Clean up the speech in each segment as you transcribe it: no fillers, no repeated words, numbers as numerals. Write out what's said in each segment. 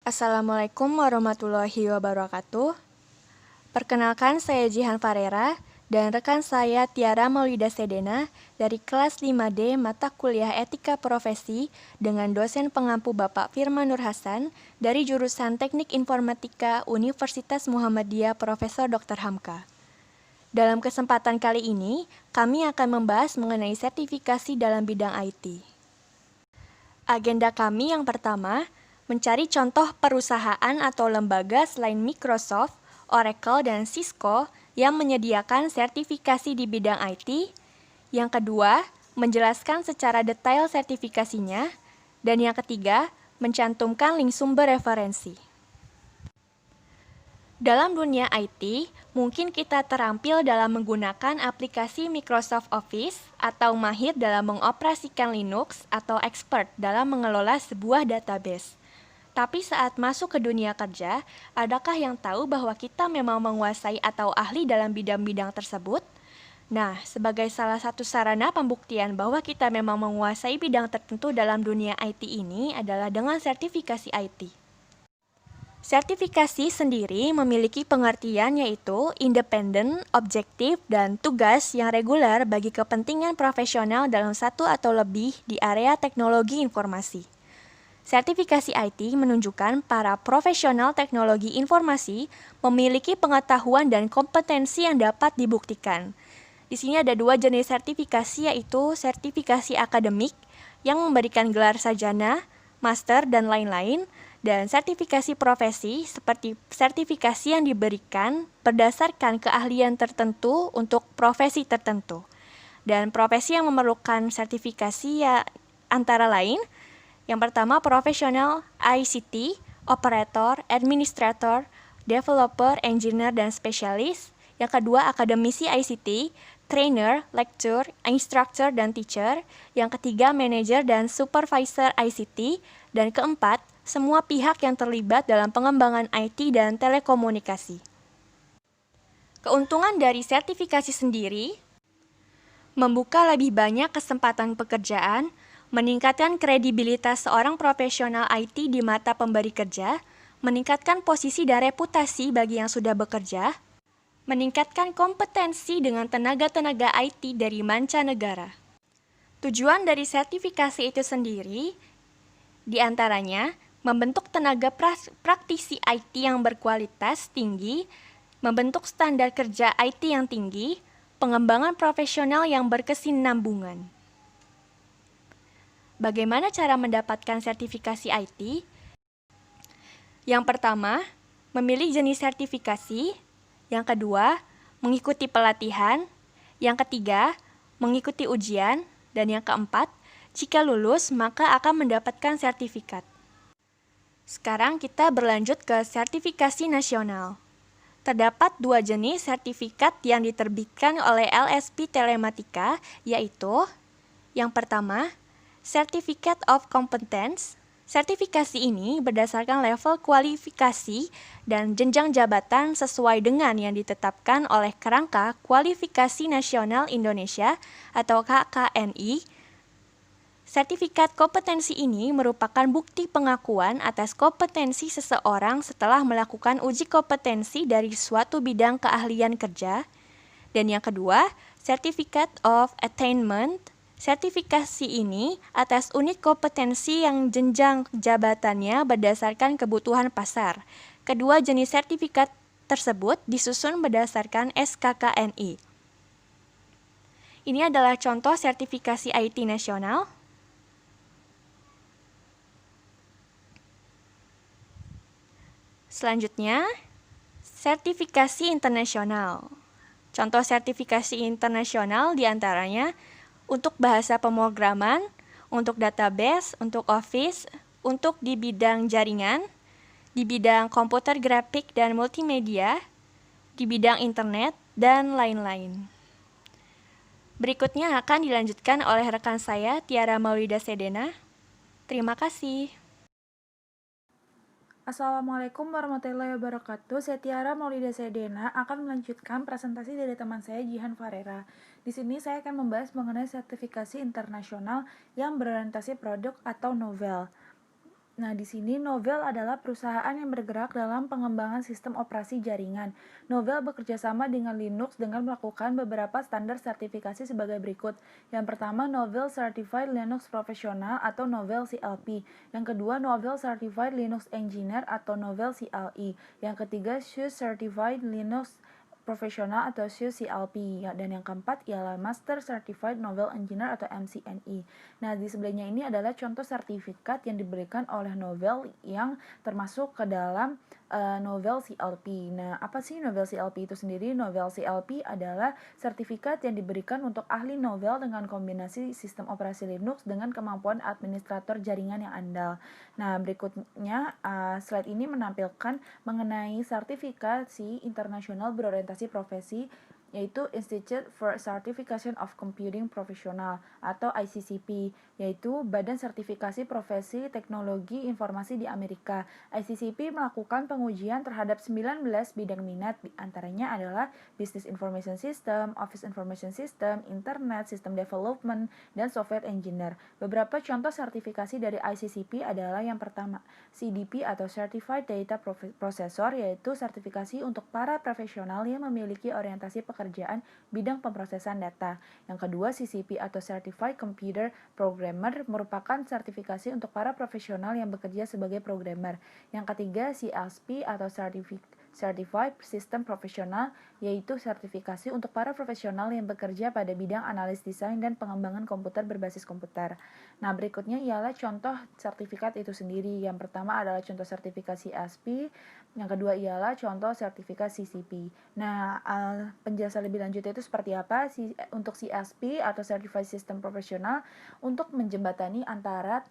Assalamualaikum warahmatullahi wabarakatuh. Perkenalkan, saya Jihan Farera dan rekan saya Tiara Maulida Sedena dari kelas 5D mata kuliah Etika Profesi dengan dosen pengampu Bapak Firman Nur Hasan dari jurusan Teknik Informatika Universitas Muhammadiyah Profesor Dr. Hamka. Dalam kesempatan kali ini, kami akan membahas mengenai sertifikasi dalam bidang IT. Agenda kami yang pertama, mencari contoh perusahaan atau lembaga selain Microsoft, Oracle, dan Cisco yang menyediakan sertifikasi di bidang IT. Yang kedua, menjelaskan secara detail sertifikasinya. Dan yang ketiga, mencantumkan link sumber referensi. Dalam dunia IT, mungkin kita terampil dalam menggunakan aplikasi Microsoft Office atau mahir dalam mengoperasikan Linux atau expert dalam mengelola sebuah database. Tapi saat masuk ke dunia kerja, adakah yang tahu bahwa kita memang menguasai atau ahli dalam bidang-bidang tersebut? Nah, sebagai salah satu sarana pembuktian bahwa kita memang menguasai bidang tertentu dalam dunia IT ini adalah dengan sertifikasi IT. Sertifikasi sendiri memiliki pengertian yaitu independen, objektif, dan tugas yang reguler bagi kepentingan profesional dalam satu atau lebih di area teknologi informasi. Sertifikasi IT menunjukkan para profesional teknologi informasi memiliki pengetahuan dan kompetensi yang dapat dibuktikan. Di sini ada dua jenis sertifikasi, yaitu sertifikasi akademik yang memberikan gelar sarjana, master, dan lain-lain, dan sertifikasi profesi seperti sertifikasi yang diberikan berdasarkan keahlian tertentu untuk profesi tertentu. Dan profesi yang memerlukan sertifikasi ya antara lain, yang pertama, profesional ICT, operator, administrator, developer, engineer, dan spesialis. Yang kedua, akademisi ICT, trainer, lecturer, instructor, dan teacher. Yang ketiga, manager dan supervisor ICT. Dan keempat, semua pihak yang terlibat dalam pengembangan IT dan telekomunikasi. Keuntungan dari sertifikasi sendiri, membuka lebih banyak kesempatan pekerjaan, meningkatkan kredibilitas seorang profesional IT di mata pemberi kerja, meningkatkan posisi dan reputasi bagi yang sudah bekerja, meningkatkan kompetensi dengan tenaga-tenaga IT dari mancanegara. Tujuan dari sertifikasi itu sendiri, diantaranya membentuk tenaga praktisi IT yang berkualitas tinggi, membentuk standar kerja IT yang tinggi, pengembangan profesional yang berkesinambungan. Bagaimana cara mendapatkan sertifikasi IT? Yang pertama, memilih jenis sertifikasi. Yang kedua, mengikuti pelatihan. Yang ketiga, mengikuti ujian. Dan yang keempat, jika lulus, maka akan mendapatkan sertifikat. Sekarang kita berlanjut ke sertifikasi nasional. Terdapat dua jenis sertifikat yang diterbitkan oleh LSP Telematika, yaitu yang pertama, Certificate of Competence. Sertifikasi ini berdasarkan level kualifikasi dan jenjang jabatan sesuai dengan yang ditetapkan oleh Kerangka Kualifikasi Nasional Indonesia atau KKNI. Sertifikat kompetensi ini merupakan bukti pengakuan atas kompetensi seseorang setelah melakukan uji kompetensi dari suatu bidang keahlian kerja. Dan yang kedua, Certificate of Attainment. Sertifikasi ini atas unit kompetensi yang jenjang jabatannya berdasarkan kebutuhan pasar. Kedua jenis sertifikat tersebut disusun berdasarkan SKKNI. Ini adalah contoh sertifikasi IT nasional. Selanjutnya, sertifikasi internasional. Contoh sertifikasi internasional diantaranya untuk bahasa pemrograman, untuk database, untuk Office, untuk di bidang jaringan, di bidang komputer grafik dan multimedia, di bidang internet, dan lain-lain. Berikutnya akan dilanjutkan oleh rekan saya, Tiara Maulida Sedena. Terima kasih. Assalamualaikum warahmatullahi wabarakatuh. Saya Tiara Maulida Sedena akan melanjutkan presentasi dari teman saya Jihan Farera. Di sini saya akan membahas mengenai sertifikasi internasional yang berorientasi produk atau novel. Nah, di sini Novell adalah perusahaan yang bergerak dalam pengembangan sistem operasi jaringan. Novell bekerja sama dengan Linux dengan melakukan beberapa standar sertifikasi sebagai berikut. Yang pertama, Novell Certified Linux Professional atau Novell CLP. Yang kedua, Novell Certified Linux Engineer atau Novell CLE. Yang ketiga, SUSE Certified Linux Profesional atau SUSE CLP, dan yang keempat ialah Master Certified Novell Engineer atau MCNE. Nah, di sebelahnya ini adalah contoh sertifikat yang diberikan oleh Novell yang termasuk ke dalam Novell CLP. Nah, apa sih Novell CLP itu sendiri? Novell CLP adalah sertifikat yang diberikan untuk ahli Novell dengan kombinasi sistem operasi Linux dengan kemampuan administrator jaringan yang andal. Nah, berikutnya slide ini menampilkan mengenai sertifikasi internasional berorientasi profesi, yaitu Institute for Certification of Computing Professional atau ICCP, yaitu Badan Sertifikasi Profesi Teknologi Informasi di Amerika. ICCP melakukan pengujian terhadap 19 bidang minat, antaranya adalah Business Information System, Office Information System, Internet, System Development, dan Software Engineer. Beberapa contoh sertifikasi dari ICCP adalah yang pertama, CDP atau Certified Data Processor, yaitu sertifikasi untuk para profesional yang memiliki orientasi pekerjaan bidang pemrosesan data. Yang kedua, CCP atau Certified Computer Programmer merupakan sertifikasi untuk para profesional yang bekerja sebagai programmer. Yang ketiga, CSP atau Certified System Professional, yaitu sertifikasi untuk para profesional yang bekerja pada bidang analis desain dan pengembangan komputer berbasis komputer. Nah, berikutnya ialah contoh sertifikat itu sendiri. Yang pertama adalah contoh sertifikasi ASP, yang kedua ialah contoh sertifikat CCP. Nah, penjelasan lebih lanjut itu seperti apa? Untuk CSP atau Certified System Professional untuk menjembatani antara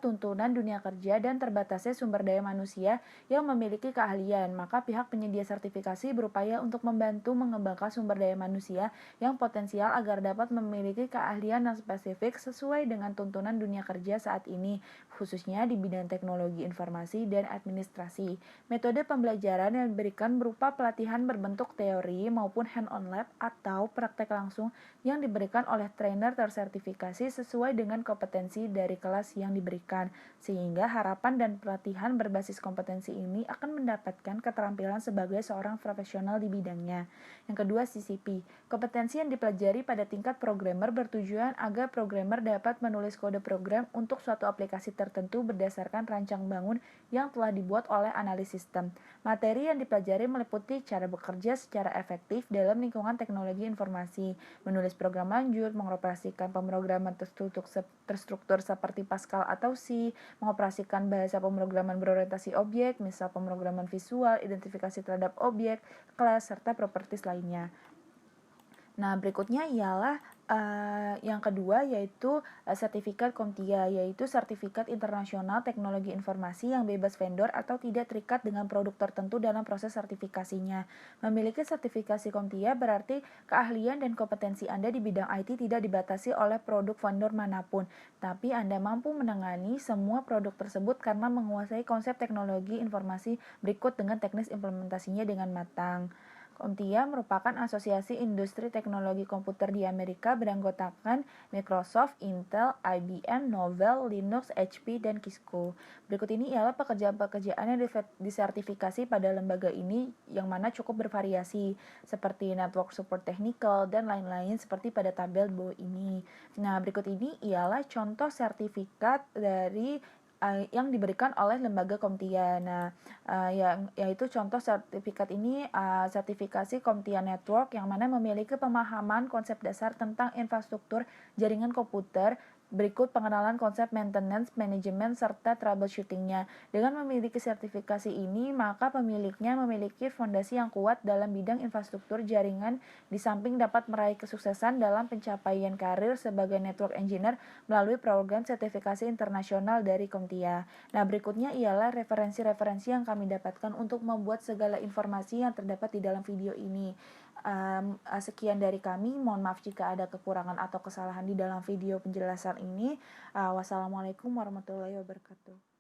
tuntunan dunia kerja dan terbatasnya sumber daya manusia yang memiliki keahlian, maka pihak penyedia sertifikasi berupaya untuk membantu mengembangkan sumber daya manusia yang potensial agar dapat memiliki keahlian yang spesifik sesuai dengan tuntunan dunia kerja saat ini, khususnya di bidang teknologi informasi dan administrasi. Metode pembelajaran yang diberikan berupa pelatihan berbentuk teori maupun hand-on lab atau praktek langsung yang diberikan oleh trainer tersertifikasi sesuai dengan kompetensi dari kelas yang diberikan, sehingga harapan dan pelatihan berbasis kompetensi ini akan mendapatkan keterampilan sebagai seorang profesional di bidangnya. Yang kedua, CCP. Kompetensi yang dipelajari pada tingkat programmer bertujuan agar programmer dapat menulis kode program untuk suatu aplikasi tertentu berdasarkan rancang bangun yang telah dibuat oleh analis sistem. Materi yang dipelajari meliputi cara bekerja secara efektif dalam lingkungan teknologi informasi, menulis program lanjut, mengoperasikan pemrograman terstruktur seperti Pascal atau C, mengoperasikan bahasa pemrograman berorientasi objek, misal pemrograman visual, identifikasi terhadap objek, kelas, serta properties lainnya. Nah, berikutnya ialah yang kedua, yaitu sertifikat CompTIA, yaitu sertifikat internasional teknologi informasi yang bebas vendor atau tidak terikat dengan produk tertentu dalam proses sertifikasinya. Memiliki sertifikasi CompTIA berarti keahlian dan kompetensi Anda di bidang IT tidak dibatasi oleh produk vendor manapun, tapi Anda mampu menangani semua produk tersebut karena menguasai konsep teknologi informasi berikut dengan teknis implementasinya dengan matang. CompTIA merupakan asosiasi industri teknologi komputer di Amerika beranggotakan Microsoft, Intel, IBM, Novell, Linux, HP, dan Cisco. Berikut ini ialah pekerjaan-pekerjaan yang disertifikasi pada lembaga ini yang mana cukup bervariasi, seperti network support technical dan lain-lain seperti pada tabel di bawah ini. Nah, berikut ini ialah contoh sertifikat dari yang diberikan oleh lembaga CompTIA. Nah, yaitu contoh sertifikat ini sertifikasi CompTIA Network yang mana memiliki pemahaman konsep dasar tentang infrastruktur jaringan komputer. Berikut pengenalan konsep maintenance, manajemen, serta troubleshooting-nya. Dengan memiliki sertifikasi ini, maka pemiliknya memiliki fondasi yang kuat dalam bidang infrastruktur jaringan, di samping dapat meraih kesuksesan dalam pencapaian karir sebagai network engineer melalui program sertifikasi internasional dari CompTIA. Nah, berikutnya ialah referensi-referensi yang kami dapatkan untuk membuat segala informasi yang terdapat di dalam video ini. Sekian dari kami, mohon maaf jika ada kekurangan atau kesalahan di dalam video penjelasan ini. Wassalamualaikum warahmatullahi wabarakatuh.